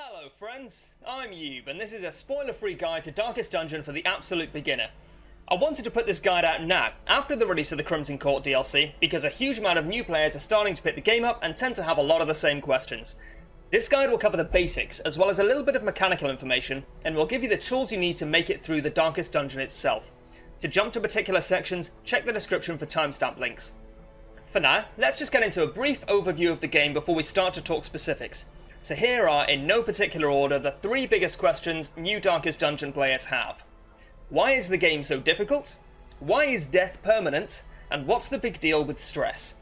Hello friends, I'm Yube, and this is a spoiler-free guide to Darkest Dungeon for the absolute beginner. I wanted to put this guide out now, after the release of the Crimson Court DLC, because a huge amount of new players are starting to pick the game up and tend to have a lot of the same questions. This guide will cover the basics, as well as a little bit of mechanical information, and will give you the tools you need to make it through the Darkest Dungeon itself. To jump to particular sections, check the description for timestamp links. For now, let's just get into a brief overview of the game before we start to talk specifics. So here are, in no particular order, the three biggest questions new Darkest Dungeon players have. Why is the game so difficult? Why is death permanent? And what's the big deal with stress?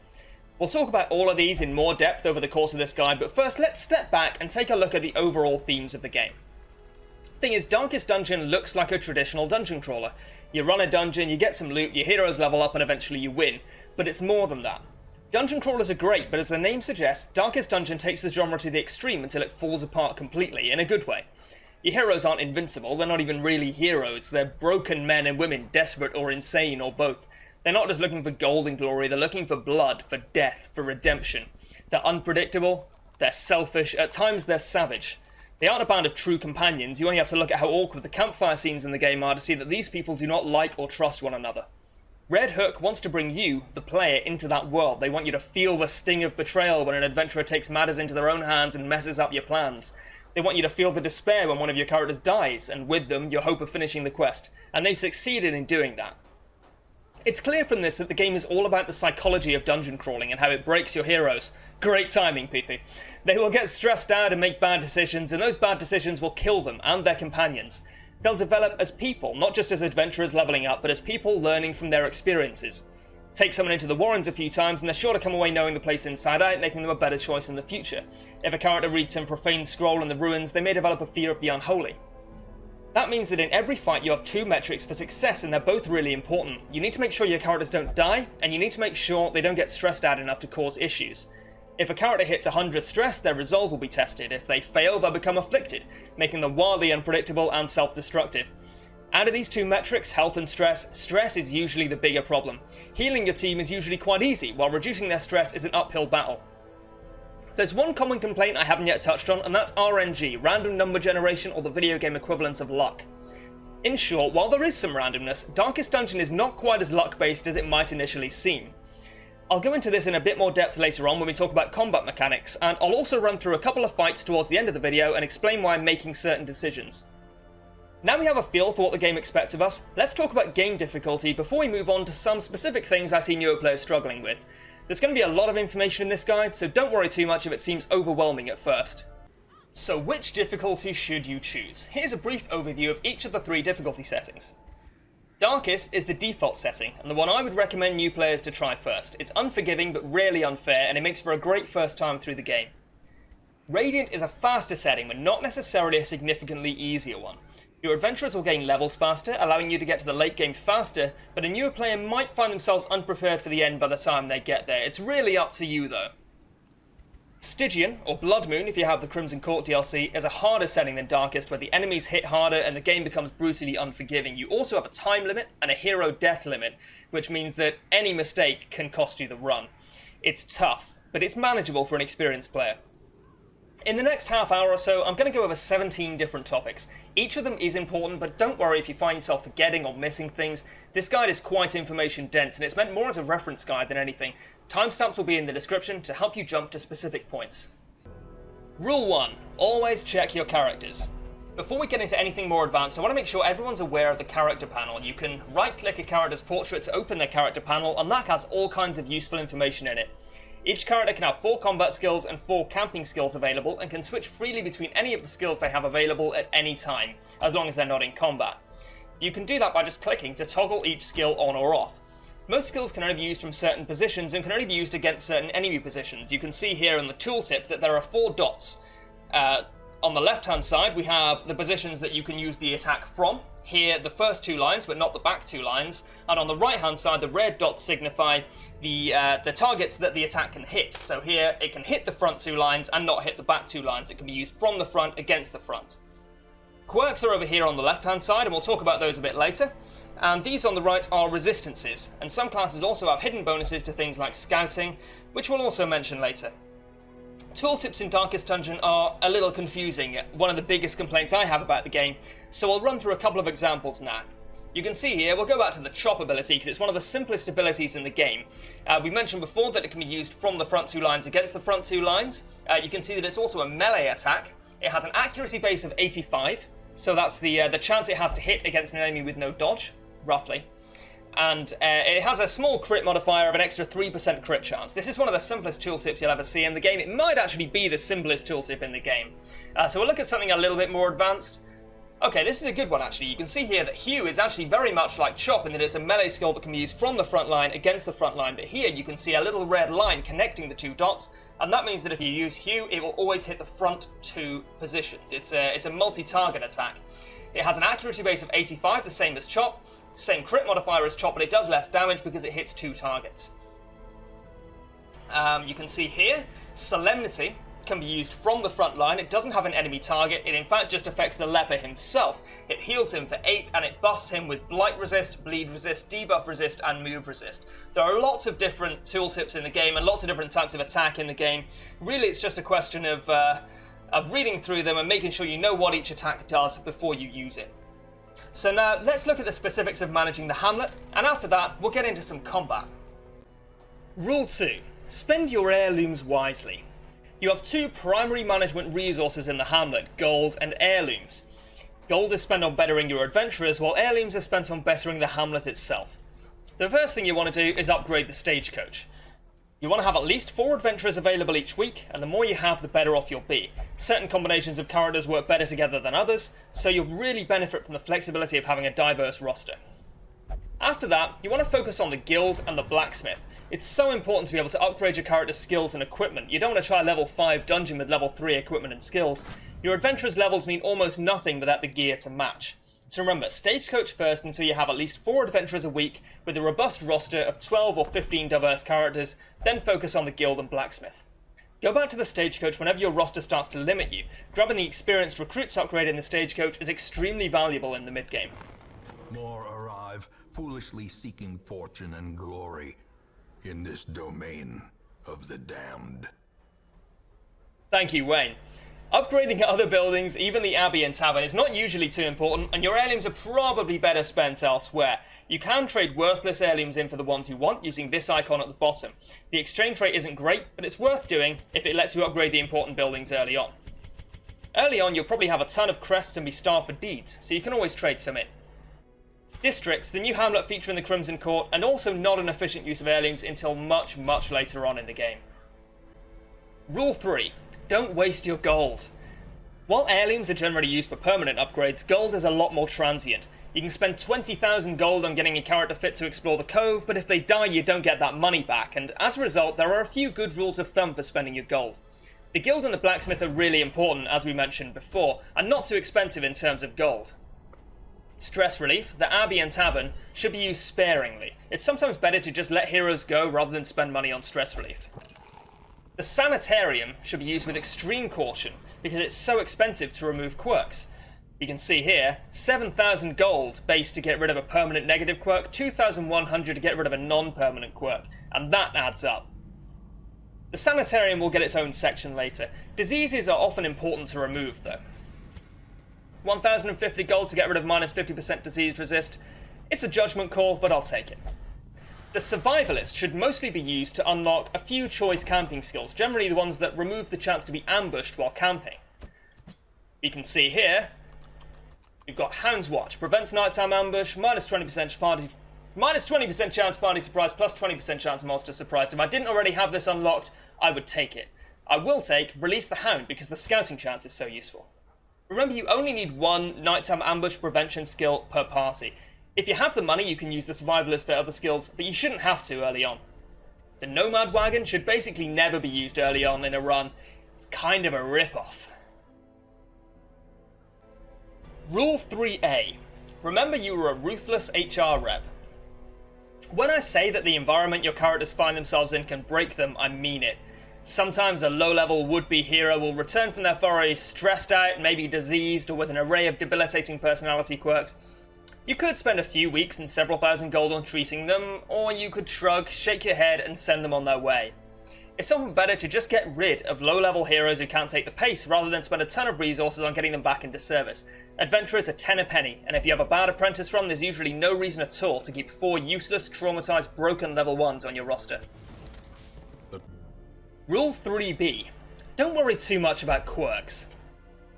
We'll talk about all of these in more depth over the course of this guide, but first let's step back and take a look at the overall themes of the game. Thing is, Darkest Dungeon looks like a traditional dungeon crawler. You run a dungeon, you get some loot, your heroes level up, and eventually you win. But it's more than that. Dungeon crawlers are great, but as the name suggests, Darkest Dungeon takes the genre to the extreme until it falls apart completely, in a good way. Your heroes aren't invincible, they're not even really heroes, they're broken men and women, desperate or insane, or both. They're not just looking for gold and glory, they're looking for blood, for death, for redemption. They're unpredictable, they're selfish, at times they're savage. They aren't a band of true companions, you only have to look at how awkward the campfire scenes in the game are to see that these people do not like or trust one another. Red Hook wants to bring you, the player, into that world. They want you to feel the sting of betrayal when an adventurer takes matters into their own hands and messes up your plans. They want you to feel the despair when one of your characters dies, and with them, your hope of finishing the quest. And they've succeeded in doing that. It's clear from this that the game is all about the psychology of dungeon crawling and how it breaks your heroes. Great timing, Pithy. They will get stressed out and make bad decisions, and those bad decisions will kill them and their companions. They'll develop as people, not just as adventurers leveling up, but as people learning from their experiences. Take someone into the Warrens a few times and they're sure to come away knowing the place inside out, making them a better choice in the future. If a character reads some profane scroll in the ruins, they may develop a fear of the unholy. That means that in every fight you have two metrics for success, and they're both really important. You need to make sure your characters don't die, and you need to make sure they don't get stressed out enough to cause issues. If a character hits 100 stress, their resolve will be tested. If they fail, they'll become afflicted, making them wildly unpredictable and self-destructive. Out of these two metrics, health and stress, stress is usually the bigger problem. Healing your team is usually quite easy, while reducing their stress is an uphill battle. There's one common complaint I haven't yet touched on, and that's RNG, random number generation, or the video game equivalent of luck. In short, while there is some randomness, Darkest Dungeon is not quite as luck-based as it might initially seem. I'll go into this in a bit more depth later on when we talk about combat mechanics, and I'll also run through a couple of fights towards the end of the video and explain why I'm making certain decisions. Now we have a feel for what the game expects of us, let's talk about game difficulty before we move on to some specific things I see newer players struggling with. There's going to be a lot of information in this guide, so don't worry too much if it seems overwhelming at first. So which difficulty should you choose? Here's a brief overview of each of the three difficulty settings. Darkest is the default setting, and the one I would recommend new players to try first. It's unforgiving but rarely unfair, and it makes for a great first time through the game. Radiant is a faster setting, but not necessarily a significantly easier one. Your adventurers will gain levels faster, allowing you to get to the late game faster, but a newer player might find themselves unprepared for the end by the time they get there. It's really up to you though. Stygian, or Blood Moon if you have the Crimson Court DLC, is a harder setting than Darkest, where the enemies hit harder and the game becomes brutally unforgiving. You also have a time limit and a hero death limit, which means that any mistake can cost you the run. It's tough, but it's manageable for an experienced player. In the next half hour or so, I'm going to go over 17 different topics. Each of them is important, but don't worry if you find yourself forgetting or missing things. This guide is quite information dense, and it's meant more as a reference guide than anything. Timestamps will be in the description to help you jump to specific points. Rule 1. Always check your characters. Before we get into anything more advanced, I want to make sure everyone's aware of the character panel. You can right-click a character's portrait to open their character panel, and that has all kinds of useful information in it. Each character can have 4 combat skills and 4 camping skills available, and can switch freely between any of the skills they have available at any time, as long as they're not in combat. You can do that by just clicking to toggle each skill on or off. Most skills can only be used from certain positions and can only be used against certain enemy positions. You can see here in the tooltip that there are 4 dots. On the left-hand side, we have the positions that you can use the attack from. Here, the first 2 lines, but not the back 2 lines. And on the right-hand side, the red dots signify the targets that the attack can hit. So here, it can hit the front 2 lines and not hit the back 2 lines. It can be used from the front against the front. Quirks are over here on the left-hand side, and we'll talk about those a bit later. And these on the right are resistances. And some classes also have hidden bonuses to things like scouting, which we'll also mention later. Tooltips in Darkest Dungeon are a little confusing, one of the biggest complaints I have about the game, so I'll run through a couple of examples now. You can see here, we'll go back to the chop ability because it's one of the simplest abilities in the game. We mentioned before that it can be used from the front two lines against the front two lines. You can see that it's also a melee attack. It has an accuracy base of 85, so that's the chance it has to hit against an enemy with no dodge, roughly. And it has a small crit modifier of an extra 3% crit chance. This is one of the simplest tooltips you'll ever see in the game. It might actually be the simplest tooltip in the game. So we'll look at something a little bit more advanced. Okay, this is a good one actually. You can see here that Hew is actually very much like Chop in that it's a melee skill that can be used from the front line against the front line. But here you can see a little red line connecting the two dots. And that means that if you use Hew, it will always hit the front two positions. It's a multi-target attack. It has an accuracy base of 85, the same as Chop. Same crit modifier as Chop, but it does less damage because it hits two targets. You can see here, Solemnity can be used from the front line. It doesn't have an enemy target. It in fact just affects the leper himself. It heals him for 8 and it buffs him with Blight Resist, Bleed Resist, Debuff Resist, and Move Resist. There are lots of different tooltips in the game and lots of different types of attack in the game. Really, it's just a question of reading through them and making sure you know what each attack does before you use it. So now, let's look at the specifics of managing the hamlet, and after that, we'll get into some combat. Rule 2. Spend your heirlooms wisely. You have two primary management resources in the hamlet, gold and heirlooms. Gold is spent on bettering your adventurers, while heirlooms are spent on bettering the hamlet itself. The first thing you want to do is upgrade the stagecoach. You want to have at least 4 adventurers available each week, and the more you have, the better off you'll be. Certain combinations of characters work better together than others, so you'll really benefit from the flexibility of having a diverse roster. After that, you want to focus on the guild and the blacksmith. It's so important to be able to upgrade your character's skills and equipment. You don't want to try a level 5 dungeon with level 3 equipment and skills. Your adventurers' levels mean almost nothing without the gear to match. So remember, stagecoach first until you have at least 4 adventurers a week with a robust roster of 12 or 15 diverse characters, then focus on the guild and blacksmith. Go back to the stagecoach whenever your roster starts to limit you. Grabbing the experienced recruits upgrade in the stagecoach is extremely valuable in the mid-game. More arrive, foolishly seeking fortune and glory in this domain of the damned. Thank you, Wayne. Upgrading other buildings, even the Abbey and Tavern, is not usually too important, and your heirlooms are probably better spent elsewhere. You can trade worthless heirlooms in for the ones you want, using this icon at the bottom. The exchange rate isn't great, but it's worth doing if it lets you upgrade the important buildings early on. Early on, you'll probably have a ton of crests and be starved for deeds, so you can always trade some in. Districts, the new hamlet feature in the Crimson Court, and also not an efficient use of heirlooms until much, much later on in the game. Rule 3. Don't waste your gold. While heirlooms are generally used for permanent upgrades, gold is a lot more transient. You can spend 20,000 gold on getting a character fit to explore the cove, but if they die you don't get that money back, and as a result there are a few good rules of thumb for spending your gold. The guild and the blacksmith are really important, as we mentioned before, and not too expensive in terms of gold. Stress relief, the Abbey and Tavern, should be used sparingly. It's sometimes better to just let heroes go rather than spend money on stress relief. The Sanitarium should be used with extreme caution because it's so expensive to remove quirks. You can see here, 7,000 gold base to get rid of a permanent negative quirk, 2,100 to get rid of a non-permanent quirk, and that adds up. The Sanitarium will get its own section later. Diseases are often important to remove though. 1,050 gold to get rid of minus 50% disease resist. It's a judgment call, but I'll take it. The Survivalist should mostly be used to unlock a few choice camping skills, generally the ones that remove the chance to be ambushed while camping. You can see here, we've got Hound's Watch, prevents nighttime ambush, minus 20% chance party surprise, plus 20% chance monster surprised. If I didn't already have this unlocked, I would take it. I will take Release the Hound because the scouting chance is so useful. Remember, you only need 1 nighttime ambush prevention skill per party. If you have the money, you can use the Survivalist for other skills, but you shouldn't have to early on. The Nomad Wagon should basically never be used early on in a run. It's kind of a rip-off. Rule 3A. Remember you were a ruthless HR rep. When I say that the environment your characters find themselves in can break them, I mean it. Sometimes a low-level would-be hero will return from their forays stressed out, maybe diseased, or with an array of debilitating personality quirks. You could spend a few weeks and several thousand gold on treating them, or you could shrug, shake your head, and send them on their way. It's often better to just get rid of low-level heroes who can't take the pace, rather than spend a ton of resources on getting them back into service. Adventurers are 10 a penny, and if you have a bad apprentice run, there's usually no reason at all to keep 4 useless, traumatized, broken level 1s on your roster. Rule 3b. Don't worry too much about quirks.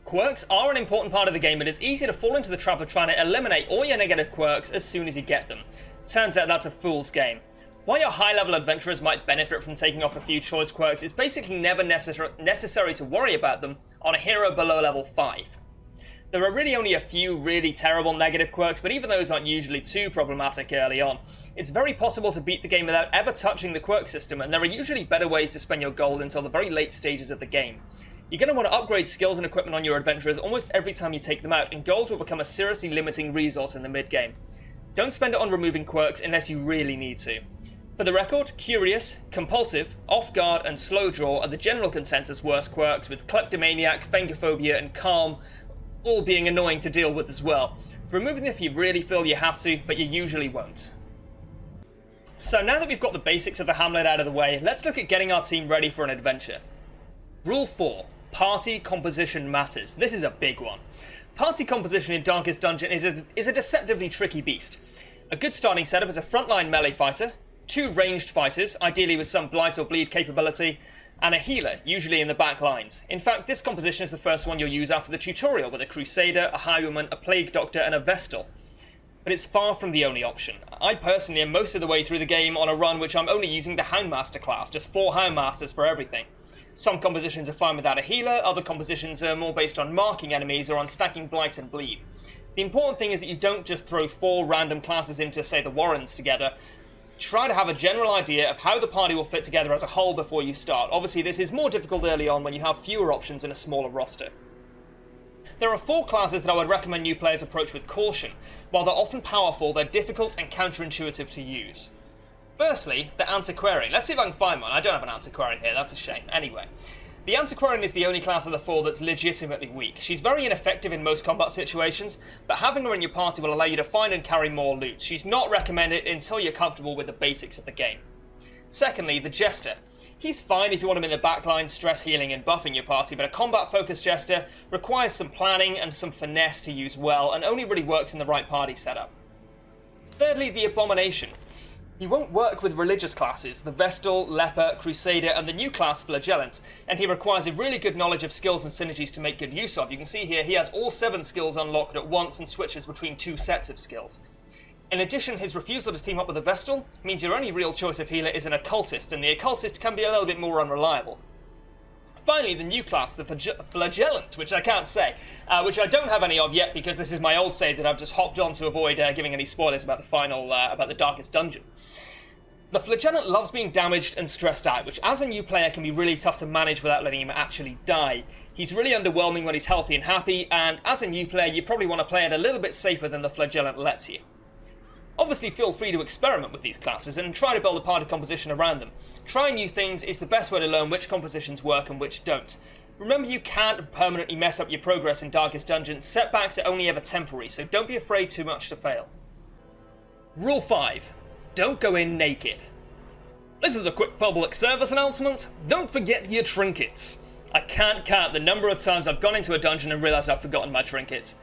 Quirks are an important part of the game, but it's easy to fall into the trap of trying to eliminate all your negative quirks as soon as you get them. Turns out that's a fool's game. While your high-level adventurers might benefit from taking off a few choice quirks, it's basically never necessary to worry about them on a hero below level 5. There are really only a few really terrible negative quirks, but even those aren't usually too problematic early on. It's very possible to beat the game without ever touching the quirk system, and there are usually better ways to spend your gold until the very late stages of the game. You're going to want to upgrade skills and equipment on your adventurers almost every time you take them out, and gold will become a seriously limiting resource in the mid-game. Don't spend it on removing quirks unless you really need to. For the record, Curious, Compulsive, Off Guard, and Slow Draw are the general consensus worst quirks, with Kleptomaniac, Phengophobia, and Calm all being annoying to deal with as well. Remove them if you really feel you have to, but you usually won't. So now that we've got the basics of the Hamlet out of the way, let's look at getting our team ready for an adventure. Rule 4. Party composition matters. This is a big one. Party composition in Darkest Dungeon is a deceptively tricky beast. A good starting setup is a frontline melee fighter, 2 ranged fighters, ideally with some blight or bleed capability, and a healer, usually in the back lines. In fact, this composition is the first one you'll use after the tutorial, with a Crusader, a Highwayman, a Plague Doctor, and a Vestal. But it's far from the only option. I personally am most of the way through the game on a run which I'm only using the Houndmaster class, just 4 Houndmasters for everything. Some compositions are fine without a healer, other compositions are more based on marking enemies or on stacking blight and bleed. The important thing is that you don't just throw 4 random classes into, say, the Warrens together. Try to have a general idea of how the party will fit together as a whole before you start. Obviously, this is more difficult early on when you have fewer options and a smaller roster. There are 4 classes that I would recommend new players approach with caution. While they're often powerful, they're difficult and counterintuitive to use. Firstly, the Antiquarian. Let's see if I can find one. I don't have an Antiquarian here, that's a shame. Anyway, the Antiquarian is the only class of the 4 that's legitimately weak. She's very ineffective in most combat situations, but having her in your party will allow you to find and carry more loot. She's not recommended until you're comfortable with the basics of the game. Secondly, the Jester. He's fine if you want him in the backline, stress healing and buffing your party, but a combat-focused Jester requires some planning and some finesse to use well, and only really works in the right party setup. Thirdly, the Abomination. He won't work with religious classes, the Vestal, Leper, Crusader, and the new class Flagellant, and he requires a really good knowledge of skills and synergies to make good use of. You can see here he has all 7 skills unlocked at once and switches between 2 sets of skills. In addition, his refusal to team up with a Vestal means your only real choice of healer is an Occultist, and the Occultist can be a little bit more unreliable. Finally, the new class, the Flagellant, which I can't say, which I don't have any of yet because this is my old save that I've just hopped on to avoid giving any spoilers about the final, about the Darkest Dungeon. The Flagellant loves being damaged and stressed out, which as a new player can be really tough to manage without letting him actually die. He's really underwhelming when he's healthy and happy, and as a new player you probably want to play it a little bit safer than the Flagellant lets you. Obviously feel free to experiment with these classes and try to build a party composition around them. Trying new things is the best way to learn which compositions work and which don't. Remember, you can't permanently mess up your progress in Darkest Dungeon. Setbacks are only ever temporary, so don't be afraid too much to fail. Rule 5. Don't go in naked. This is a quick public service announcement. Don't forget your trinkets. I can't count the number of times I've gone into a dungeon and realised I've forgotten my trinkets.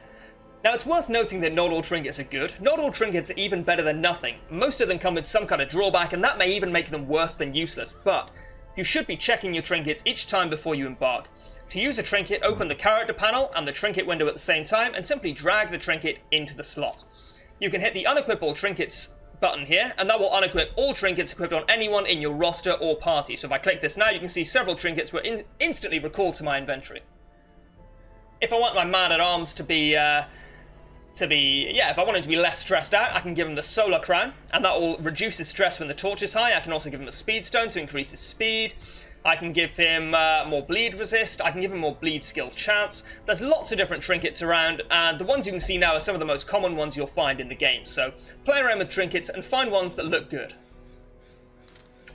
Now, it's worth noting that not all trinkets are good. Not all trinkets are even better than nothing. Most of them come with some kind of drawback, and that may even make them worse than useless, but you should be checking your trinkets each time before you embark. To use a trinket, open the character panel and the trinket window at the same time, and simply drag the trinket into the slot. You can hit the Unequip All Trinkets button here, and that will unequip all trinkets equipped on anyone in your roster or party. So if I click this now, you can see several trinkets were instantly recalled to my inventory. If I want my man-at-arms if I want him to be less stressed out, I can give him the Solar Crown, and that will reduce his stress when the torch is high. I can also give him a Speed Stone to increase his speed. I can give him more bleed resist. I can give him more bleed skill chance. There's lots of different trinkets around, and the ones you can see now are some of the most common ones you'll find in the game. So play around with trinkets and find ones that look good.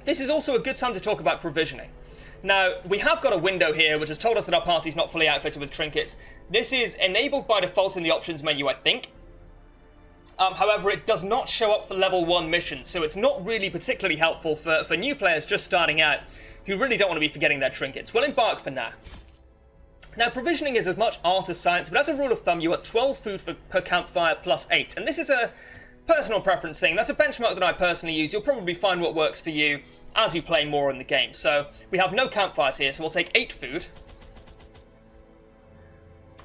This is also a good time to talk about provisioning. Now, we have got a window here which has told us that our party's not fully outfitted with trinkets. This is enabled by default in the options menu, I think. However, it does not show up for level 1 missions, so it's not really particularly helpful for new players just starting out who really don't want to be forgetting their trinkets. We'll embark for now. Now, provisioning is as much art as science, but as a rule of thumb, you want 12 food per campfire plus 8. And this is a personal preference thing. That's a benchmark that I personally use. You'll probably find what works for you as you play more in the game. So we have no campfires here, so we'll take 8 food.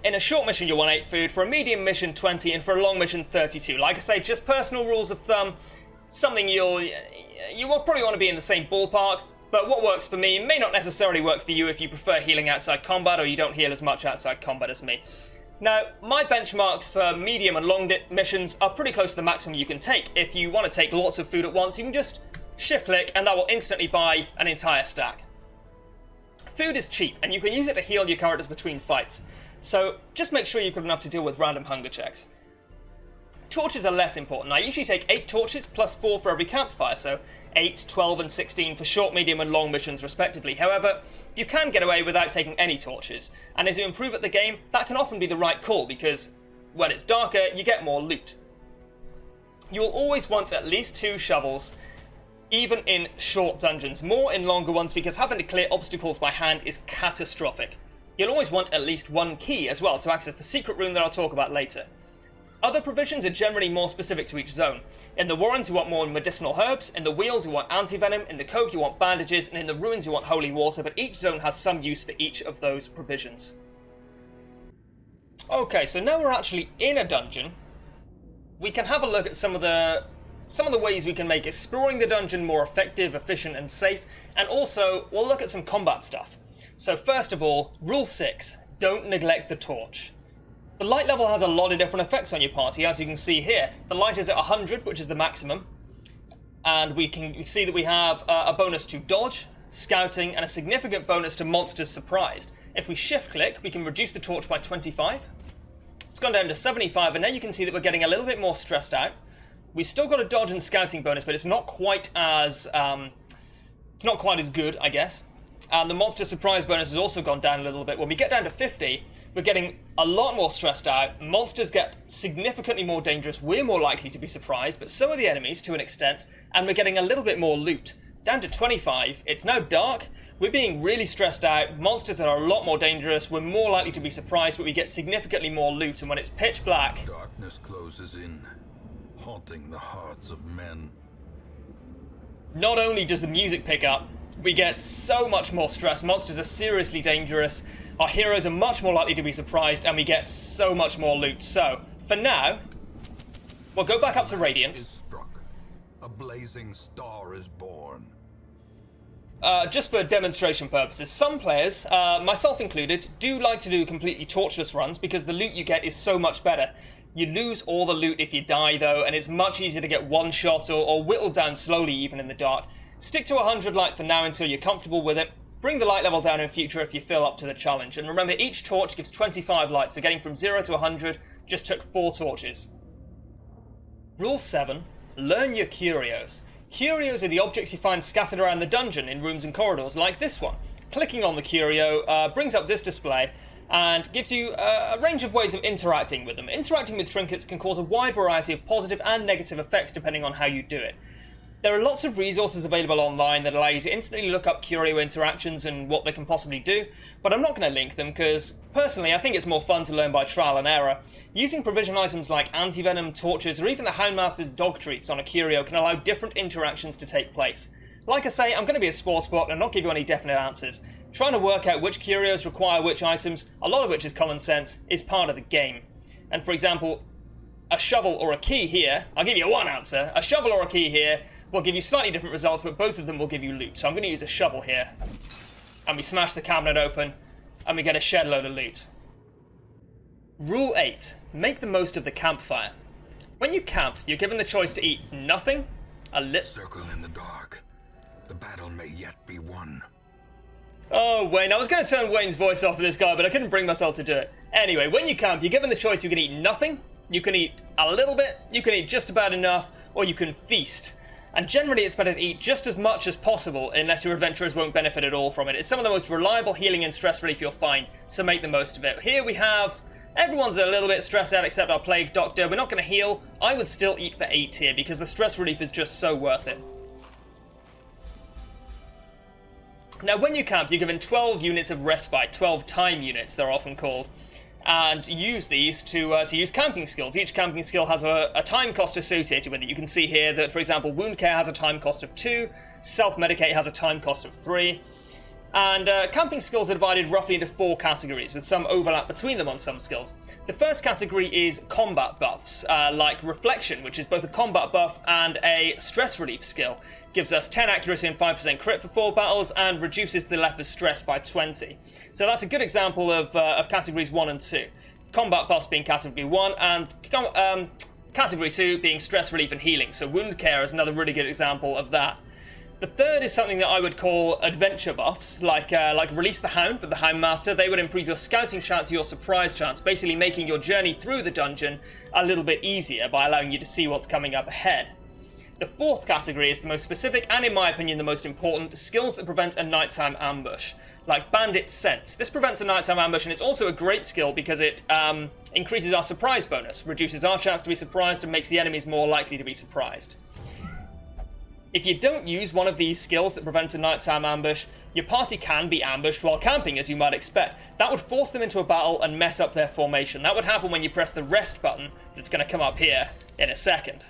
In a short mission, you'll want 8 food. For a medium mission, 20. And for a long mission, 32. Like I say, just personal rules of thumb. Something you will probably want to be in the same ballpark. But what works for me may not necessarily work for you if you prefer healing outside combat or you don't heal as much outside combat as me. Now, my benchmarks for medium and long missions are pretty close to the maximum you can take. If you want to take lots of food at once, you can just shift-click and that will instantly buy an entire stack. Food is cheap, and you can use it to heal your characters between fights. So just make sure you've got enough to deal with random hunger checks. Torches are less important. I usually take 8 torches plus 4 for every campfire, so 8, 12 and 16 for short, medium and long missions respectively. However, you can get away without taking any torches, and as you improve at the game, that can often be the right call because when it's darker, you get more loot. You will always want at least 2 shovels, even in short dungeons, more in longer ones because having to clear obstacles by hand is catastrophic. You'll always want at least 1 key as well to access the secret room that I'll talk about later. Other provisions are generally more specific to each zone. In the Warrens you want more medicinal herbs, in the Weald you want antivenom, in the Cove you want bandages, and in the Ruins you want holy water, but each zone has some use for each of those provisions. Okay, so now we're actually in a dungeon. We can have a look at some of the ways we can make exploring the dungeon more effective, efficient, and safe, and also we'll look at some combat stuff. So first of all, Rule 6, don't neglect the torch. The light level has a lot of different effects on your party, as you can see here. The light is at 100, which is the maximum. And we can see that we have a bonus to dodge, scouting, and a significant bonus to monsters surprised. If we shift-click, we can reduce the torch by 25. It's gone down to 75, and now you can see that we're getting a little bit more stressed out. We've still got a dodge and scouting bonus, but it's not quite as good, I guess. And the monster surprise bonus has also gone down a little bit. When we get down to 50, we're getting a lot more stressed out. Monsters get significantly more dangerous. We're more likely to be surprised, but so are the enemies to an extent. And we're getting a little bit more loot. Down to 25, it's now dark. We're being really stressed out. Monsters are a lot more dangerous. We're more likely to be surprised, but we get significantly more loot. And when it's pitch black... Darkness closes in, haunting the hearts of men. Not only does the music pick up, we get so much more stress. Monsters are seriously dangerous. Our heroes are much more likely to be surprised, and we get so much more loot. So, for now, we'll go back up to Radiant. Is struck. A blazing star is born. Just for demonstration purposes, some players, myself included, do like to do completely torchless runs because the loot you get is so much better. You lose all the loot if you die, though, and it's much easier to get one shot or whittled down slowly even in the dark. Stick to 100 light for now until you're comfortable with it. Bring the light level down in future if you feel up to the challenge. And remember, each torch gives 25 light, so getting from 0 to 100 just took 4 torches. Rule 7. Learn your curios. Curios are the objects you find scattered around the dungeon in rooms and corridors, like this one. Clicking on the curio brings up this display and gives you a range of ways of interacting with them. Interacting with trinkets can cause a wide variety of positive and negative effects depending on how you do it. There are lots of resources available online that allow you to instantly look up Curio Interactions and what they can possibly do, but I'm not going to link them because, personally, I think it's more fun to learn by trial and error. Using provision items like antivenom, torches, or even the Houndmaster's dog treats on a Curio can allow different interactions to take place. Like I say, I'm going to be a sportsbot and not give you any definite answers. Trying to work out which Curios require which items, a lot of which is common sense, is part of the game. And for example, a shovel or a key here, I'll give you one answer, a shovel or a key here will give you slightly different results, but both of them will give you loot. So I'm going to use a shovel here. And we smash the cabinet open, and we get a shed load of loot. Rule 8. Make the most of the campfire. When you camp, you're given the choice to eat nothing, Circle in the dark. The battle may yet be won. Oh, Wayne. I was going to turn Wayne's voice off for this guy, but I couldn't bring myself to do it. Anyway, when you camp, you're given the choice. You can eat nothing, you can eat a little bit, you can eat just about enough, or you can feast. And generally it's better to eat just as much as possible unless your adventurers won't benefit at all from it. It's some of the most reliable healing and stress relief you'll find, so make the most of it. Here we have Everyone's a little bit stressed out except our Plague Doctor. We're not going to heal. I would still eat for 8 here because the stress relief is just so worth it. Now, when you camp, you're given 12 units of respite, 12 time units, they're often called, and you use these to use camping skills. Each camping skill has a time cost associated with it. You can see here that, for example, Wound Care has a time cost of 2, Self-Medicate has a time cost of 3, and camping skills are divided roughly into 4 categories, with some overlap between them on some skills. The first category is combat buffs, like Reflection, which is both a combat buff and a stress relief skill. Gives us 10 accuracy and 5% crit for 4 battles, and reduces the leper's stress by 20. So that's a good example of categories 1 and 2. Combat buffs being category 1, and category 2 being stress relief and healing. So Wound Care is another really good example of that. The third is something that I would call adventure buffs, like Release the Hound with the Houndmaster. They would improve your scouting chance, your surprise chance, basically making your journey through the dungeon a little bit easier by allowing you to see what's coming up ahead. The fourth category is the most specific and, in my opinion, the most important: skills that prevent a nighttime ambush, like Bandit Sense. This prevents a nighttime ambush, and it's also a great skill because it increases our surprise bonus, reduces our chance to be surprised, and makes the enemies more likely to be surprised. If you don't use one of these skills that prevent a nighttime ambush, your party can be ambushed while camping, as you might expect. That would force them into a battle and mess up their formation. That would happen when you press the rest button that's going to come up here in a second.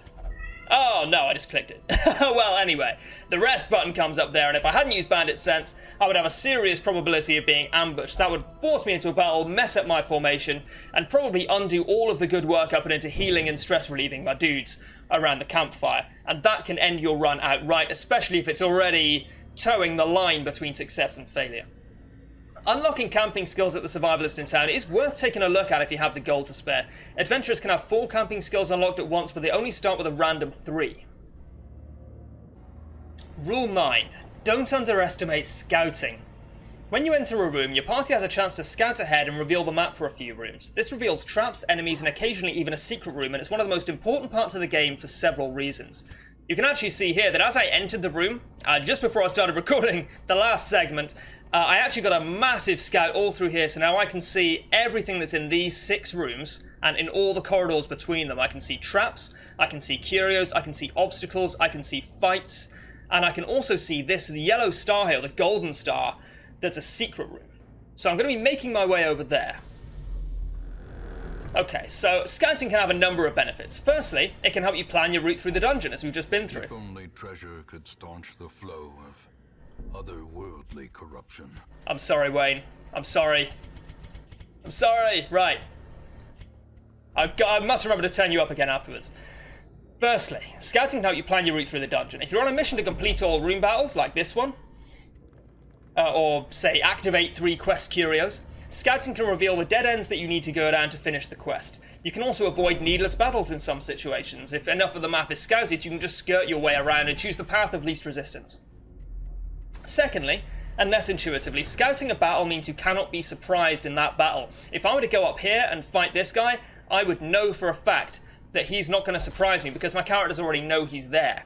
Oh no, I just clicked it. Well, anyway, the rest button comes up there, and if I hadn't used Bandit Sense, I would have a serious probability of being ambushed. That would force me into a battle, mess up my formation, and probably undo all of the good work I put into healing and stress relieving my dudes around the campfire. And that can end your run outright, especially if it's already towing the line between success and failure. Unlocking camping skills at the Survivalist in town is worth taking a look at if you have the gold to spare. Adventurers can have 4 camping skills unlocked at once, but they only start with a random 3. Rule 9. Don't underestimate scouting. When you enter a room, your party has a chance to scout ahead and reveal the map for a few rooms. This reveals traps, enemies, and occasionally even a secret room, and it's one of the most important parts of the game for several reasons. You can actually see here that as I entered the room, just before I started recording the last segment, I actually got a massive scout all through here, so now I can see everything that's in these 6 rooms, and in all the corridors between them. I can see traps, I can see curios, I can see obstacles, I can see fights, and I can also see this yellow star here, the golden star, that's a secret room. So I'm going to be making my way over there. Okay, so scouting can have a number of benefits. Firstly, it can help you plan your route through the dungeon, as we've just been through. If only treasure could staunch the flow of otherworldly corruption. I'm sorry, Wayne. I'm sorry. I'm sorry. Right. I must remember to turn you up again afterwards. Firstly, scouting can help you plan your route through the dungeon. If you're on a mission to complete all room battles, like this one, or, say, activate 3 quest curios, scouting can reveal the dead ends that you need to go down to finish the quest. You can also avoid needless battles in some situations. If enough of the map is scouted, you can just skirt your way around and choose the path of least resistance. Secondly, and less intuitively, scouting a battle means you cannot be surprised in that battle. If I were to go up here and fight this guy, I would know for a fact that he's not going to surprise me because my characters already know he's there.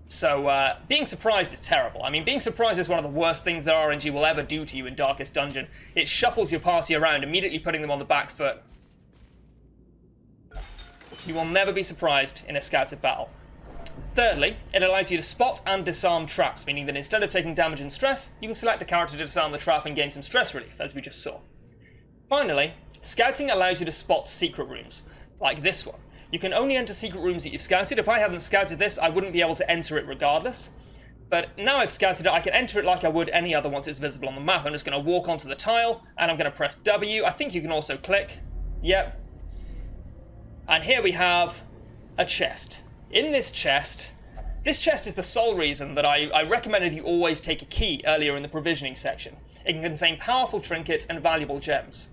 So, being surprised is terrible. I mean, being surprised is one of the worst things that RNG will ever do to you in Darkest Dungeon. It shuffles your party around, immediately putting them on the back foot. You will never be surprised in a scouted battle. Thirdly, it allows you to spot and disarm traps, meaning that instead of taking damage and stress, you can select a character to disarm the trap and gain some stress relief, as we just saw. Finally, scouting allows you to spot secret rooms, like this one. You can only enter secret rooms that you've scouted. If I hadn't scouted this, I wouldn't be able to enter it regardless. But now I've scouted it, I can enter it like I would any other once it's visible on the map. I'm just going to walk onto the tile, and I'm going to press W. I think you can also click. Yep. And here we have a chest. In this chest is the sole reason that I recommended you always take a key earlier in the provisioning section. It can contain powerful trinkets and valuable gems.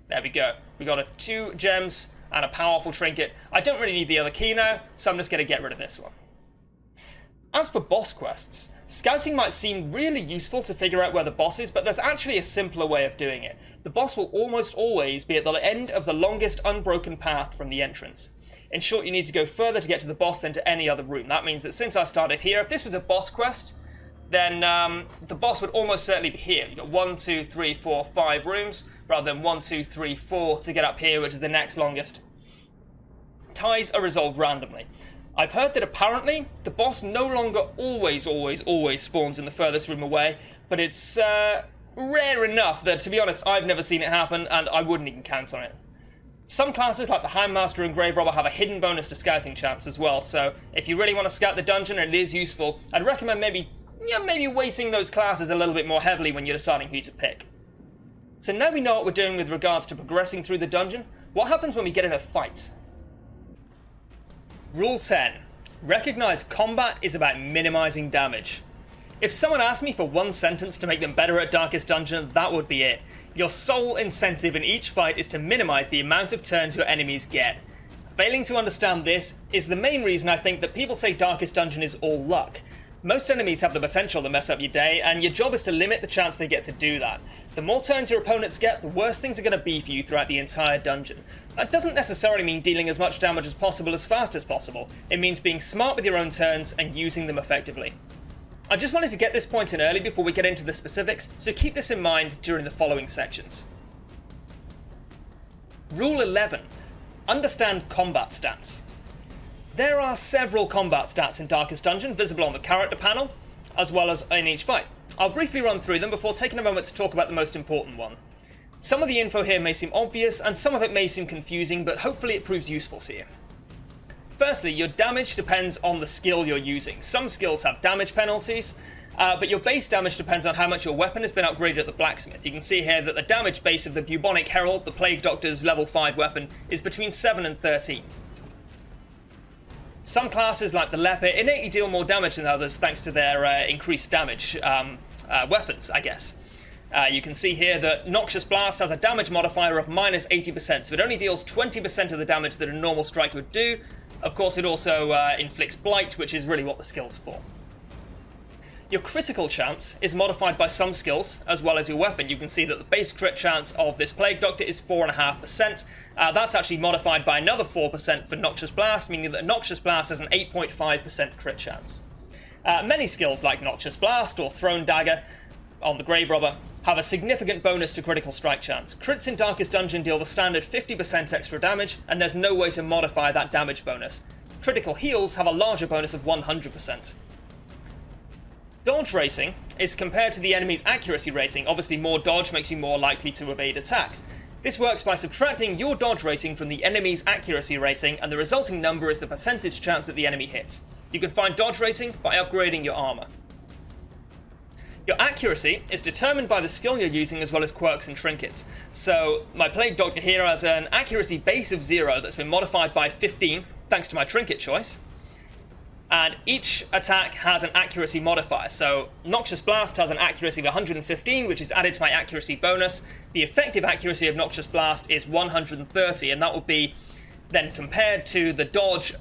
There we go. We got 2 gems and a powerful trinket. I don't really need the other key now, so I'm just going to get rid of this one. As for boss quests, scouting might seem really useful to figure out where the boss is, but there's actually a simpler way of doing it. The boss will almost always be at the end of the longest unbroken path from the entrance. In short, you need to go further to get to the boss than to any other room. That means that since I started here, if this was a boss quest, then the boss would almost certainly be here. You've got 1, 2, 3, 4, 5 rooms, rather than 1, 2, 3, 4 to get up here, which is the next longest. Ties are resolved randomly. I've heard that apparently the boss no longer always spawns in the furthest room away, but it's rare enough that, to be honest, I've never seen it happen, and I wouldn't even count on it. Some classes, like the Handmaster and Grave Robber, have a hidden bonus to scouting chance as well, so if you really want to scout the dungeon and it is useful, I'd recommend maybe weighting those classes a little bit more heavily when you're deciding who to pick. So now we know what we're doing with regards to progressing through the dungeon. What happens when we get in a fight? Rule 10. Recognize combat is about minimizing damage. If someone asked me for one sentence to make them better at Darkest Dungeon, that would be it. Your sole incentive in each fight is to minimize the amount of turns your enemies get. Failing to understand this is the main reason I think that people say Darkest Dungeon is all luck. Most enemies have the potential to mess up your day, and your job is to limit the chance they get to do that. The more turns your opponents get, the worse things are going to be for you throughout the entire dungeon. That doesn't necessarily mean dealing as much damage as possible as fast as possible. It means being smart with your own turns and using them effectively. I just wanted to get this point in early before we get into the specifics, so keep this in mind during the following sections. Rule 11. Understand combat stats. There are several combat stats in Darkest Dungeon visible on the character panel, as well as in each fight. I'll briefly run through them before taking a moment to talk about the most important one. Some of the info here may seem obvious, and some of it may seem confusing, but hopefully it proves useful to you. Firstly, your damage depends on the skill you're using. Some skills have damage penalties, but your base damage depends on how much your weapon has been upgraded at the blacksmith. You can see here that the damage base of the Bubonic Herald, the Plague Doctor's level 5 weapon, is between 7 and 13. Some classes, like the Leper, innately deal more damage than others thanks to their increased damage weapons, I guess. You can see here that Noxious Blast has a damage modifier of minus 80%, so it only deals 20% of the damage that a normal strike would do. Of course, it also inflicts Blight, which is really what the skill's for. Your critical chance is modified by some skills, as well as your weapon. You can see that the base crit chance of this Plague Doctor is 4.5%. That's actually modified by another 4% for Noxious Blast, meaning that Noxious Blast has an 8.5% crit chance. Many skills, like Noxious Blast or Thrown Dagger on the Grave Robber, have a significant bonus to critical strike chance. Crits in Darkest Dungeon deal the standard 50% extra damage, and there's no way to modify that damage bonus. Critical heals have a larger bonus of 100%. Dodge rating is compared to the enemy's accuracy rating. Obviously, more dodge makes you more likely to evade attacks. This works by subtracting your dodge rating from the enemy's accuracy rating, and the resulting number is the percentage chance that the enemy hits. You can find dodge rating by upgrading your armor. Your accuracy is determined by the skill you're using, as well as quirks and trinkets. So my Plague Doctor here has an accuracy base of 0 that's been modified by 15 thanks to my trinket choice. And each attack has an accuracy modifier. So Noxious Blast has an accuracy of 115, which is added to my accuracy bonus. The effective accuracy of Noxious Blast is 130, and that will be then compared to the dodge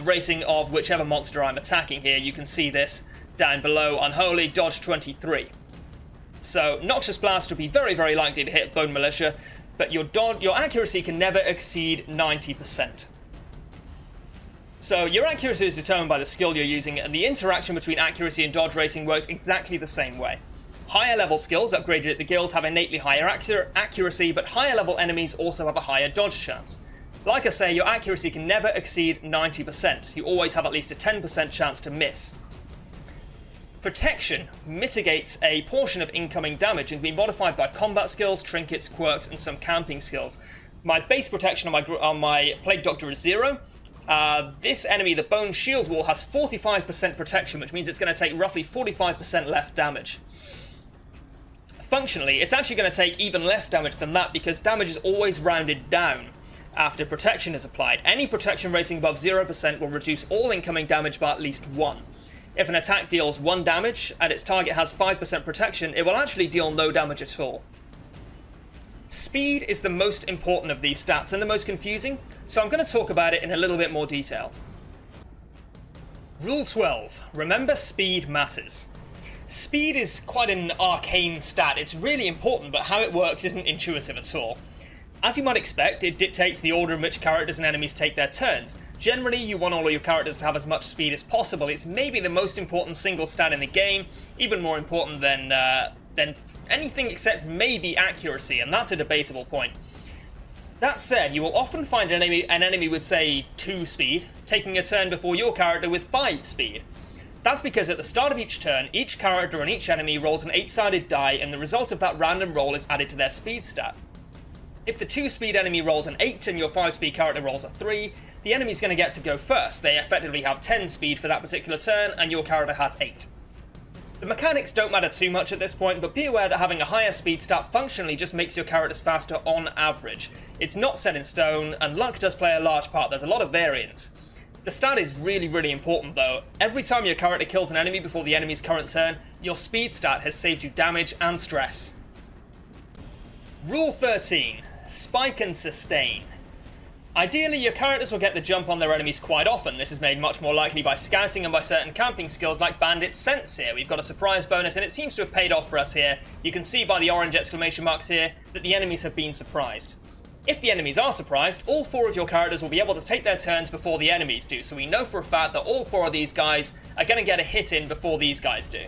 rating of whichever monster I'm attacking here. You can see this down below. Unholy, dodge 23. So Noxious Blast will be very, very likely to hit Bone Militia, but your accuracy can never exceed 90%. So your accuracy is determined by the skill you're using, and the interaction between accuracy and dodge rating works exactly the same way. Higher level skills upgraded at the guild have innately higher accuracy, but higher level enemies also have a higher dodge chance. Like I say, your accuracy can never exceed 90%. You always have at least a 10% chance to miss. Protection mitigates a portion of incoming damage and can be modified by combat skills, trinkets, quirks, and some camping skills. My base protection on my Plague Doctor is 0. This enemy, the Bone Shield Wall, has 45% protection, which means it's going to take roughly 45% less damage. Functionally, it's actually going to take even less damage than that, because damage is always rounded down after protection is applied. Any protection rating above 0% will reduce all incoming damage by at least 1. If an attack deals 1 damage and its target has 5% protection, it will actually deal no damage at all. Speed is the most important of these stats and the most confusing, so I'm going to talk about it in a little bit more detail. Rule 12. Remember, speed matters. Speed is quite an arcane stat. It's really important, but how it works isn't intuitive at all. As you might expect, it dictates the order in which characters and enemies take their turns. Generally, you want all of your characters to have as much speed as possible. It's maybe the most important single stat in the game, even more important than anything except maybe accuracy, and that's a debatable point. That said, you will often find an enemy with, say, 2 speed, taking a turn before your character with 5 speed. That's because at the start of each turn, each character and each enemy rolls an 8-sided die, and the result of that random roll is added to their speed stat. If the 2-speed enemy rolls an 8 and your 5-speed character rolls a 3, the enemy's going to get to go first. They effectively have 10 speed for that particular turn, and your character has 8. The mechanics don't matter too much at this point, but be aware that having a higher speed stat functionally just makes your characters faster on average. It's not set in stone, and luck does play a large part. There's a lot of variance. The stat is really, really important though. Every time your character kills an enemy before the enemy's current turn, your speed stat has saved you damage and stress. Rule 13. Spike and sustain. Ideally, your characters will get the jump on their enemies quite often. This is made much more likely by scouting and by certain camping skills like Bandit Sense here. We've got a surprise bonus and it seems to have paid off for us here. You can see by the orange exclamation marks here that the enemies have been surprised. If the enemies are surprised, all 4 of your characters will be able to take their turns before the enemies do, so we know for a fact that all 4 of these guys are going to get a hit in before these guys do.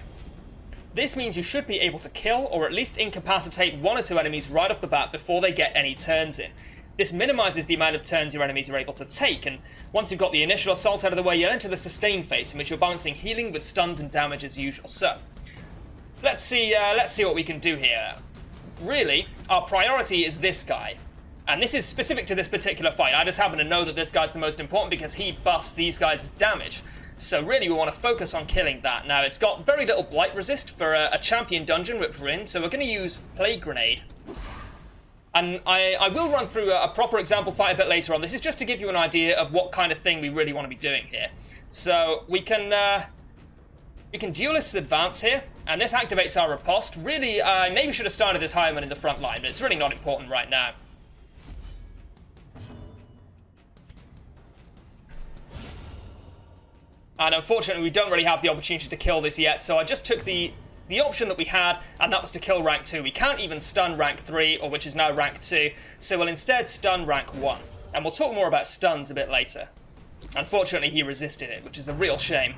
This means you should be able to kill or at least incapacitate 1 or 2 enemies right off the bat before they get any turns in. This minimises the amount of turns your enemies are able to take, and once you've got the initial assault out of the way, you'll enter the sustain phase, in which you're balancing healing with stuns and damage as usual. So, let's see what we can do here. Really, our priority is this guy. And this is specific to this particular fight. I just happen to know that this guy's the most important because he buffs these guys' damage. So really we want to focus on killing that. Now it's got very little blight resist for a champion dungeon which we're in, so we're going to use Plague Grenade. And I will run through a proper example fight a bit later on. This is just to give you an idea of what kind of thing we really want to be doing here. So we can Duelist's Advance here, and this activates our Riposte. Really, I maybe should have started this Heirloom in the front line, but it's really not important right now. And unfortunately, we don't really have the opportunity to kill this yet, so I just took the option that we had, and that was to kill rank 2. We can't even stun rank 3, or which is now rank 2, so we'll instead stun rank 1. And we'll talk more about stuns a bit later. Unfortunately, he resisted it, which is a real shame.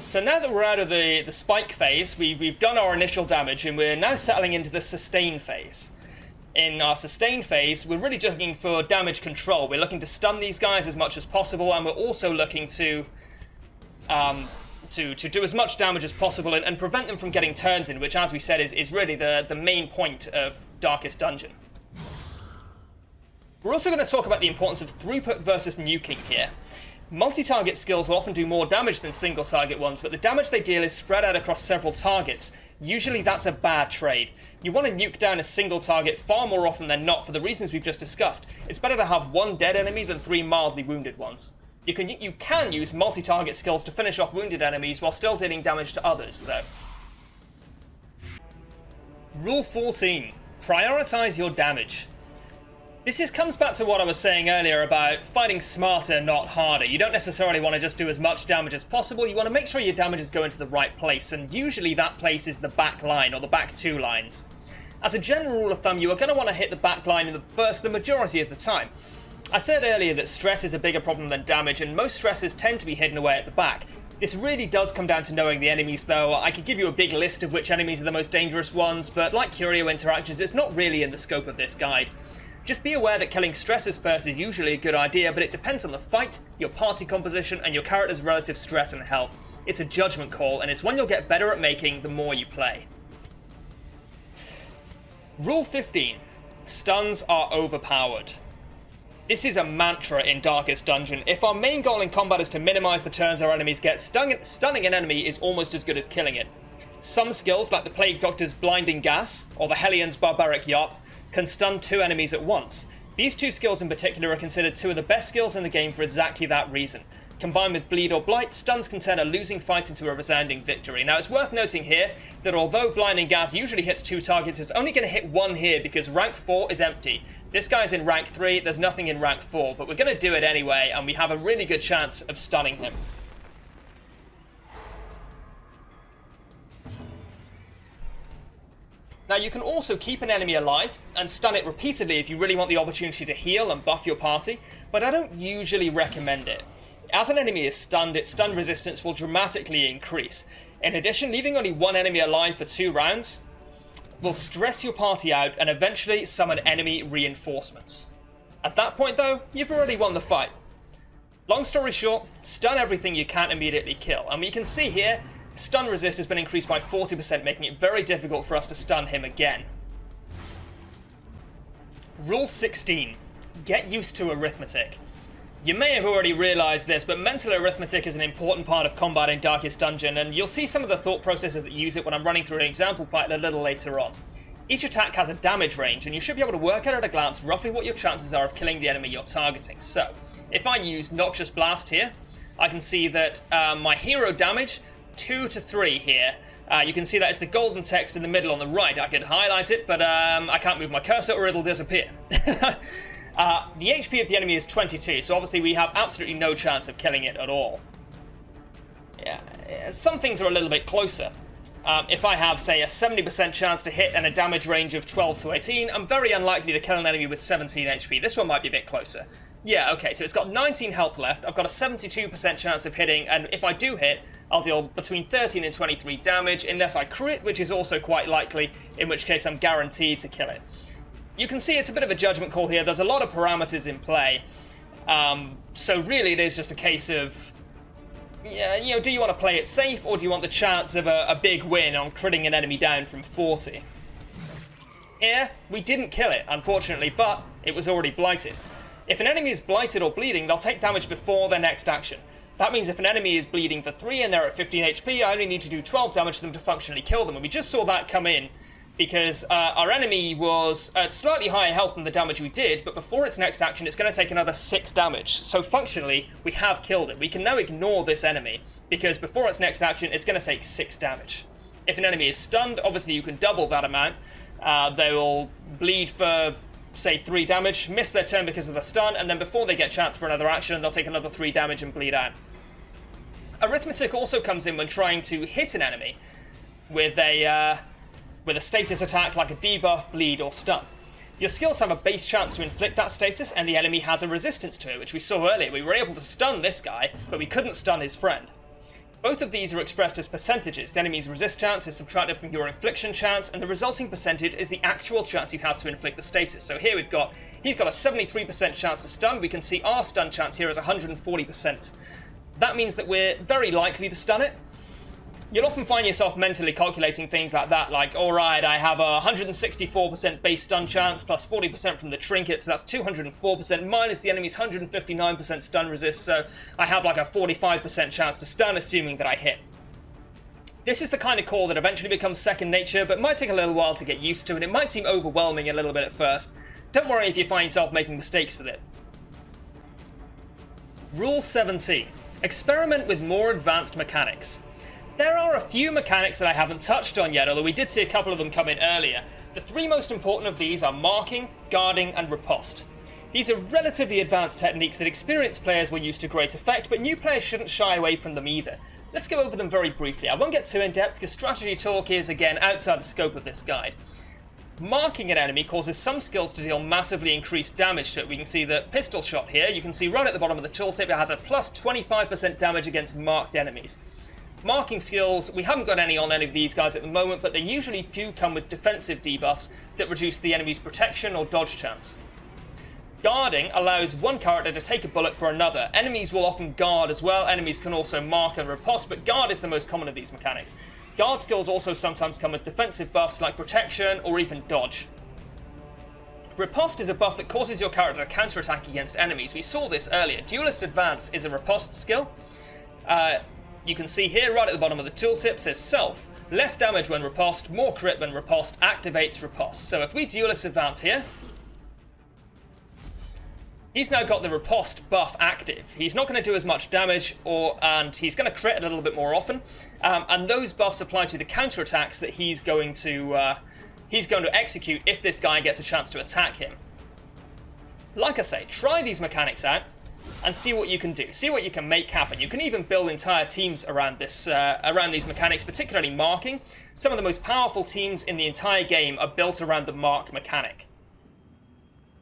So now that we're out of the spike phase, we've done our initial damage, and we're now settling into the sustain phase. In our sustain phase, we're really just looking for damage control. We're looking to stun these guys as much as possible, and we're also looking to do as much damage as possible and prevent them from getting turns in, which, as we said, is really the main point of Darkest Dungeon. We're also going to talk about the importance of throughput versus nuking here. Multi-target skills will often do more damage than single-target ones, but the damage they deal is spread out across several targets. Usually that's a bad trade. You want to nuke down a single target far more often than not for the reasons we've just discussed. It's better to have 1 dead enemy than 3 mildly wounded ones. You can use multi-target skills to finish off wounded enemies while still dealing damage to others, though. Rule 14. Prioritize your damage. This comes back to what I was saying earlier about fighting smarter, not harder. You don't necessarily want to just do as much damage as possible. You want to make sure your damage is going to the right place, and usually that place is the back line, or the back 2 lines. As a general rule of thumb, you are going to want to hit the back line in the majority of the time. I said earlier that stress is a bigger problem than damage, and most stresses tend to be hidden away at the back. This really does come down to knowing the enemies, though. I could give you a big list of which enemies are the most dangerous ones, but like Curio Interactions, it's not really in the scope of this guide. Just be aware that killing stresses first is usually a good idea, but it depends on the fight, your party composition, and your character's relative stress and health. It's a judgment call, and it's one you'll get better at making the more you play. Rule 15. Stuns are overpowered. This is a mantra in Darkest Dungeon. If our main goal in combat is to minimize the turns our enemies get, stunning an enemy is almost as good as killing it. Some skills, like the Plague Doctor's Blinding Gas, or the Hellion's Barbaric Yacht, can stun 2 enemies at once. These 2 skills in particular are considered 2 of the best skills in the game for exactly that reason. Combined with Bleed or Blight, stuns can turn a losing fight into a resounding victory. Now it's worth noting here that although Blinding Gas usually hits 2 targets, it's only going to hit 1 here because rank 4 is empty. This guy's in rank 3, there's nothing in rank 4, but we're going to do it anyway, and we have a really good chance of stunning him. Now you can also keep an enemy alive and stun it repeatedly if you really want the opportunity to heal and buff your party, but I don't usually recommend it. As an enemy is stunned, its stun resistance will dramatically increase. In addition, leaving only one enemy alive for 2 rounds will stress your party out and eventually summon enemy reinforcements. At that point though, you've already won the fight. Long story short, stun everything you can't immediately kill, and we can see here, stun resist has been increased by 40%, making it very difficult for us to stun him again. Rule 16. Get used to arithmetic. You may have already realised this, but mental arithmetic is an important part of combat in Darkest Dungeon, and you'll see some of the thought processes that use it when I'm running through an example fight a little later on. Each attack has a damage range, and you should be able to work out at a glance roughly what your chances are of killing the enemy you're targeting. So, if I use Noxious Blast here, I can see that my hero damage, 2 to 3 here. You can see that it's the golden text in the middle on the right. I could highlight it, but I can't move my cursor or it'll disappear. The HP of the enemy is 22, so obviously we have absolutely no chance of killing it at all. Yeah, some things are a little bit closer. If I have, say, a 70% chance to hit and a damage range of 12 to 18, I'm very unlikely to kill an enemy with 17 HP. This one might be a bit closer. Yeah, okay, so it's got 19 health left, I've got a 72% chance of hitting, and if I do hit, I'll deal between 13 and 23 damage, unless I crit, which is also quite likely, in which case I'm guaranteed to kill it. You can see it's a bit of a judgment call here. There's a lot of parameters in play. So really it is just a case of, yeah, you know, do you want to play it safe or do you want the chance of a big win on critting an enemy down from 40? Here, we didn't kill it, unfortunately, but it was already blighted. If an enemy is blighted or bleeding, they'll take damage before their next action. That means if an enemy is bleeding for 3 and they're at 15 HP, I only need to do 12 damage to them to functionally kill them. And we just saw that come in because our enemy was at slightly higher health than the damage we did, but before its next action, it's going to take another 6 damage. So functionally, we have killed it. We can now ignore this enemy, because before its next action, it's going to take 6 damage. If an enemy is stunned, obviously you can double that amount. They will bleed for, say, 3 damage, miss their turn because of the stun, and then before they get chance for another action, they'll take another 3 damage and bleed out. Arithmetic also comes in when trying to hit an enemy with a status attack like a debuff, bleed, or stun. Your skills have a base chance to inflict that status, and the enemy has a resistance to it, which we saw earlier. We were able to stun this guy, but we couldn't stun his friend. Both of these are expressed as percentages. The enemy's resist chance is subtracted from your infliction chance, and the resulting percentage is the actual chance you have to inflict the status. So here he's got a 73% chance to stun. We can see our stun chance here is 140%. That means that we're very likely to stun it. You'll often find yourself mentally calculating things like that, like, alright, I have a 164% base stun chance, plus 40% from the Trinkets, so that's 204%, minus the enemy's 159% stun resist, so I have like a 45% chance to stun, assuming that I hit. This is the kind of call that eventually becomes second nature, but might take a little while to get used to, and it might seem overwhelming a little bit at first. Don't worry if you find yourself making mistakes with it. Rule 17. Experiment with more advanced mechanics. There are a few mechanics that I haven't touched on yet, although we did see a couple of them come in earlier. The 3 most important of these are marking, guarding, and riposte. These are relatively advanced techniques that experienced players will use to great effect, but new players shouldn't shy away from them either. Let's go over them very briefly. I won't get too in-depth because strategy talk is, again, outside the scope of this guide. Marking an enemy causes some skills to deal massively increased damage to it. We can see the pistol shot here. You can see right at the bottom of the tooltip it has a plus 25% damage against marked enemies. Marking skills, we haven't got any on any of these guys at the moment, but they usually do come with defensive debuffs that reduce the enemy's protection or dodge chance. Guarding allows one character to take a bullet for another. Enemies will often guard as well. Enemies can also mark and riposte, but guard is the most common of these mechanics. Guard skills also sometimes come with defensive buffs like protection or even dodge. Riposte is a buff that causes your character to counterattack against enemies. We saw this earlier. Duelist Advance is a riposte skill. You can see here, right at the bottom of the tooltip, says self. Less damage when riposte, more crit when riposte, activates riposte. So if we Duelist Advance here, he's now got the riposte buff active. He's not going to do as much damage, and he's going to crit a little bit more often. And those buffs apply to the counterattacks that he's going to execute if this guy gets a chance to attack him. Like I say, try these mechanics out. and see what you can do. See what you can make happen. You can even build entire teams around this, around these mechanics, particularly marking. Some of the most powerful teams in the entire game are built around the mark mechanic.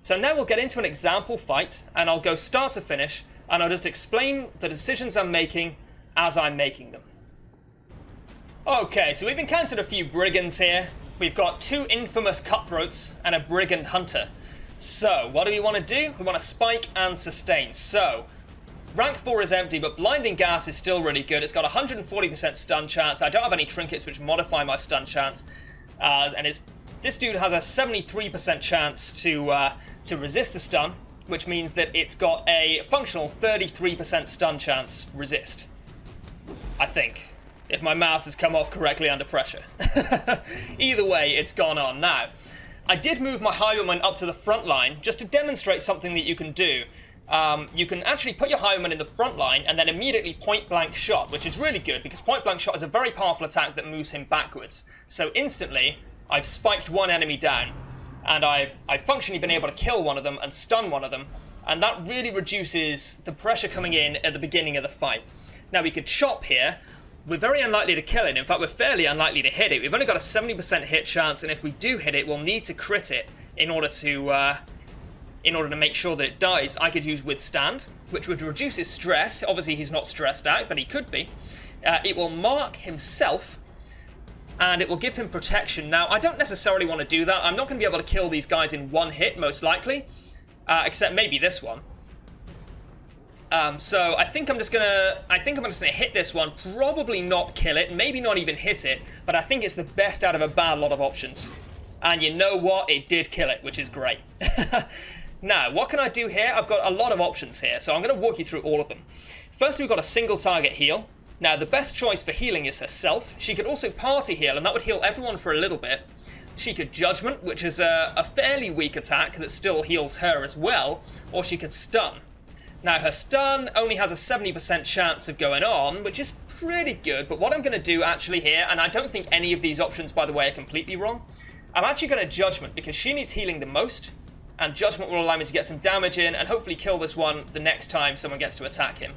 So now we'll get into an example fight, and I'll go start to finish, and I'll just explain the decisions I'm making as I'm making them. Okay, so we've encountered a few brigands here. We've got 2 infamous cutthroats and a brigand hunter. So, what do we want to do? We want to spike and sustain. So, rank 4 is empty, but blinding gas is still really good. It's got 140% stun chance. I don't have any trinkets which modify my stun chance. This dude has a 73% chance to resist the stun, which means that it's got a functional 33% stun chance resist. I think, if my maths has come off correctly under pressure. Either way, it's gone on. Now, I did move my highwayman up to the front line just to demonstrate something that you can do. You can actually put your highwayman in the front line and then immediately point-blank shot, which is really good because point-blank shot is a very powerful attack that moves him backwards. So instantly, I've spiked one enemy down, and I've functionally been able to kill one of them and stun one of them, and that really reduces the pressure coming in at the beginning of the fight. Now, we could chop here. We're very unlikely to kill it. In fact, we're fairly unlikely to hit it. We've only got a 70% hit chance, and if we do hit it, we'll need to crit it in order to make sure that it dies. I could use Withstand, which would reduce his stress. Obviously, he's not stressed out, but he could be. It will mark himself, and it will give him protection. Now, I don't necessarily want to do that. I'm not going to be able to kill these guys in one hit, most likely, except maybe this one. So I think I'm just gonna hit this one, probably not kill it, maybe not even hit it, but I think it's the best out of a bad lot of options. And you know what? It did kill it, which is great. Now, what can I do here? I've got a lot of options here, so I'm going to walk you through all of them. First, we've got a single target heal. Now, the best choice for healing is herself. She could also party heal, and that would heal everyone for a little bit. She could Judgment, which is a fairly weak attack that still heals her as well, or she could Stun. Now, her stun only has a 70% chance of going on, which is pretty good, but what I'm going to do actually here, and I don't think any of these options, by the way, are completely wrong, I'm actually going to Judgment, because she needs healing the most, and Judgment will allow me to get some damage in, and hopefully kill this one the next time someone gets to attack him.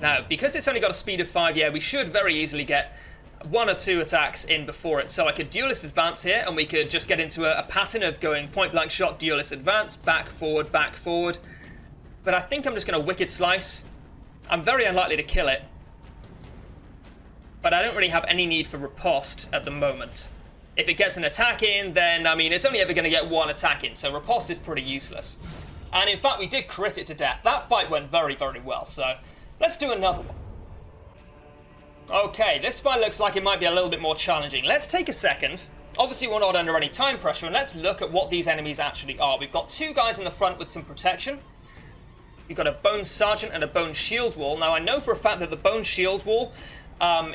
Now, because it's only got a speed of 5, yeah, we should very easily get 1 or 2 attacks in before it. So I could Duelist Advance here, and we could just get into a pattern of going point-blank shot, Duelist Advance, back, forward, back, forward. But I think I'm just going to Wicked Slice. I'm very unlikely to kill it. But I don't really have any need for Riposte at the moment. If it gets an attack in, then, I mean, it's only ever going to get 1 attack in, so Riposte is pretty useless. And in fact, we did crit it to death. That fight went very, very well, so let's do another one. Okay, this fight looks like it might be a little bit more challenging. Let's take a second. Obviously, we're not under any time pressure, and let's look at what these enemies actually are. We've got 2 guys in the front with some protection. We've got a Bone Sergeant and a Bone Shield Wall. Now, I know for a fact that the Bone Shield Wall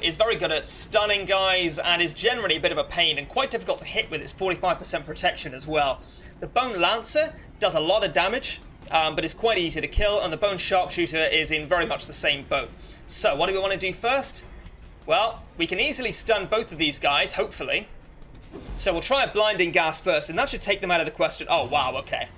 is very good at stunning guys and is generally a bit of a pain and quite difficult to hit with its 45% protection as well. The Bone Lancer does a lot of damage, but is quite easy to kill, and the Bone Sharpshooter is in very much the same boat. So, what do we want to do first? Well, we can easily stun both of these guys, hopefully. So we'll try a Blinding Gas first, and that should take them out of the question. Oh, wow, okay.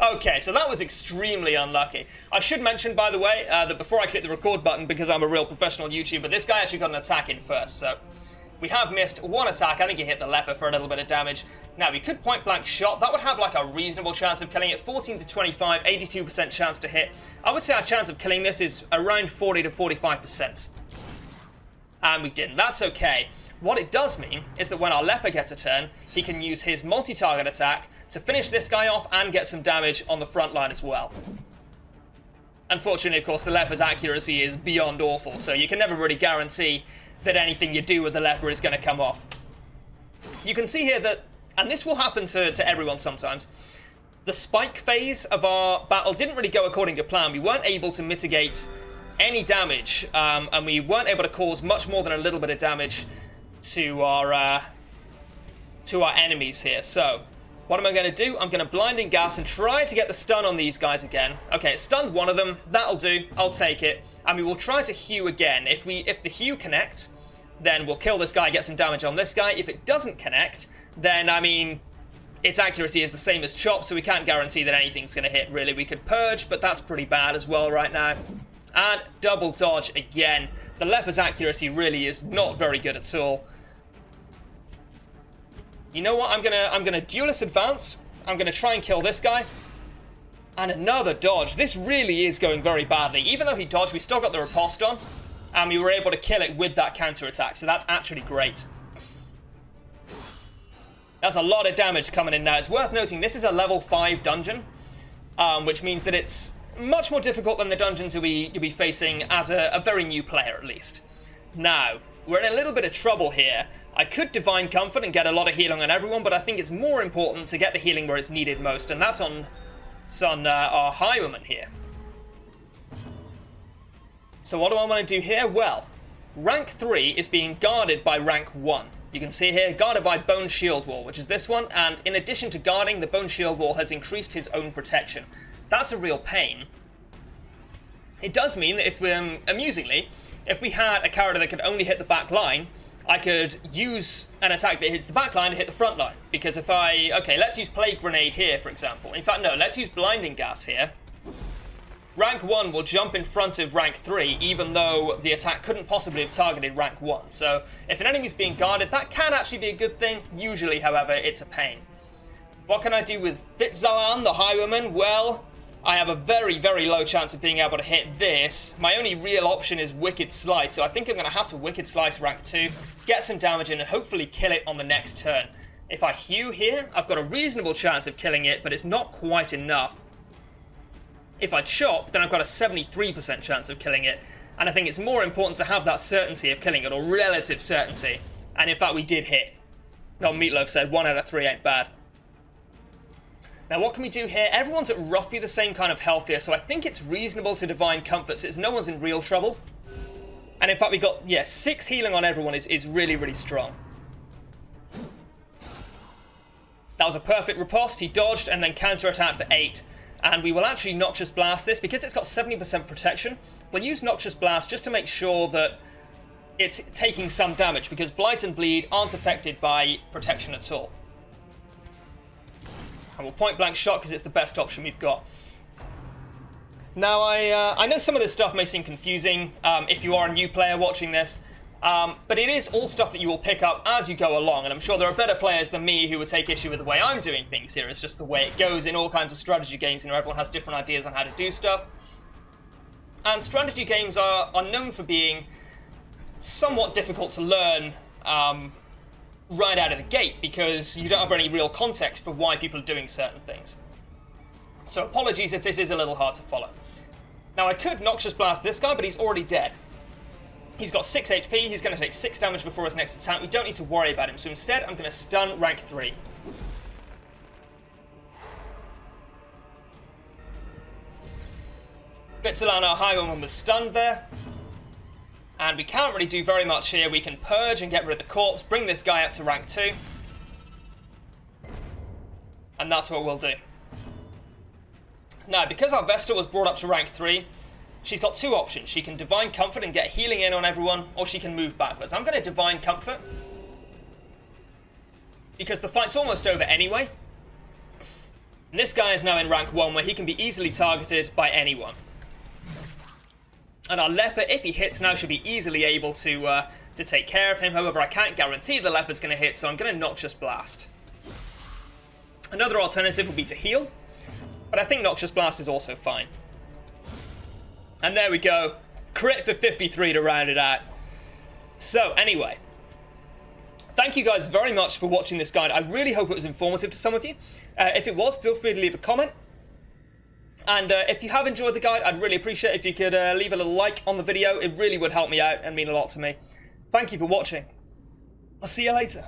Okay, so that was extremely unlucky. I should mention, by the way, that before I click the record button, because I'm a real professional YouTuber, this guy actually got an attack in first, so we have missed 1 attack. I think he hit the leper for a little bit of damage. Now, we could point-blank shot. That would have, like, a reasonable chance of killing it. 14 to 25, 82% chance to hit. I would say our chance of killing this is around 40 to 45%. And we didn't. That's okay. What it does mean is that when our leper gets a turn, he can use his multi-target attack to finish this guy off and get some damage on the front line as well. Unfortunately, of course, the leper's accuracy is beyond awful, so you can never really guarantee that anything you do with the leper is going to come off. You can see here that, and this will happen to everyone sometimes, the spike phase of our battle didn't really go according to plan. We weren't able to mitigate any damage, and we weren't able to cause much more than a little bit of damage to our enemies here. So, what am I going to do? I'm going to Blinding Gas and try to get the stun on these guys again. Okay, it stunned one of them. That'll do. I'll take it. And we will try to hew again. If the hew connects, then we'll kill this guy, get some damage on this guy. If it doesn't connect, then, I mean, its accuracy is the same as Chop, so we can't guarantee that anything's going to hit, really. We could Purge, but that's pretty bad as well right now. And double dodge again. The Leper's accuracy really is not very good at all. You know what? I'm gonna Duelist Advance. I'm gonna try and kill this guy. And another dodge. This really is going very badly. Even though he dodged, we still got the Riposte on. And we were able to kill it with that counterattack, so that's actually great. That's a lot of damage coming in now. It's worth noting this is a level 5 dungeon, which means that it's much more difficult than the dungeons you'll be facing as a very new player, at least. Now, we're in a little bit of trouble here. I could Divine Comfort and get a lot of healing on everyone, but I think it's more important to get the healing where it's needed most, and that's on our Highwayman here. So what do I want to do here? Well, rank 3 is being guarded by rank 1. You can see here, guarded by Bone Shield Wall, which is this one, and in addition to guarding, the Bone Shield Wall has increased his own protection. That's a real pain. It does mean that if amusingly, if we had a character that could only hit the back line, I could use an attack that hits the back line to hit the front line. Because if okay, let's use Plague Grenade here, for example. In fact, no, let's use Blinding Gas here. Rank 1 will jump in front of rank 3, even though the attack couldn't possibly have targeted rank 1. So, if an enemy's being guarded, that can actually be a good thing. Usually, however, it's a pain. What can I do with Flagellant, the Highwayman? Well, I have a very, very low chance of being able to hit this. My only real option is Wicked Slice, so I think I'm going to have to Wicked Slice rank 2, get some damage in, and hopefully kill it on the next turn. If I hew here, I've got a reasonable chance of killing it, but it's not quite enough. If I chop, then I've got a 73% chance of killing it, and I think it's more important to have that certainty of killing it, or relative certainty. And in fact, we did hit. No, Meatloaf said 1 out of 3 ain't bad. Now, what can we do here? Everyone's at roughly the same kind of health here, so I think it's reasonable to Divine Comfort, since no one's in real trouble. And in fact, we got, 6 healing on everyone is really, really strong. That was a perfect riposte. He dodged and then counterattacked for 8. And we will actually Noxious Blast this. Because it's got 70% protection, we'll use Noxious Blast just to make sure that it's taking some damage, because Blight and Bleed aren't affected by protection at all. And we'll Point Blank Shot because it's the best option we've got. Now, I know some of this stuff may seem confusing if you are a new player watching this, but it is all stuff that you will pick up as you go along, and I'm sure there are better players than me who would take issue with the way I'm doing things here. It's just the way it goes in all kinds of strategy games, and everyone has different ideas on how to do stuff. And strategy games are known for being somewhat difficult to learn right out of the gate, because you don't have any real context for why people are doing certain things. So apologies if this is a little hard to follow. Now, I could Noxious Blast this guy, but he's already dead. He's got 6 HP, he's going to take 6 damage before his next attack. We don't need to worry about him, so instead I'm going to stun rank 3. Flagellant, our Highwayman, was stunned there. And we can't really do very much here. We can Purge and get rid of the corpse, bring this guy up to rank 2. And that's what we'll do. Now, because our Vesta was brought up to rank 3, she's got 2 options. She can Divine Comfort and get healing in on everyone, or she can move backwards. I'm going to Divine Comfort, because the fight's almost over anyway. And this guy is now in rank 1, where he can be easily targeted by anyone. And our Leper, if he hits now, should be easily able to take care of him. However, I can't guarantee the Leper's going to hit, so I'm going to Noxious Blast. Another alternative would be to heal, but I think Noxious Blast is also fine. And there we go. Crit for 53 to round it out. So, anyway. Thank you guys very much for watching this guide. I really hope it was informative to some of you. If it was, feel free to leave a comment. And if you have enjoyed the guide, I'd really appreciate it if you could leave a little like on the video. It really would help me out and mean a lot to me. Thank you for watching. I'll see you later.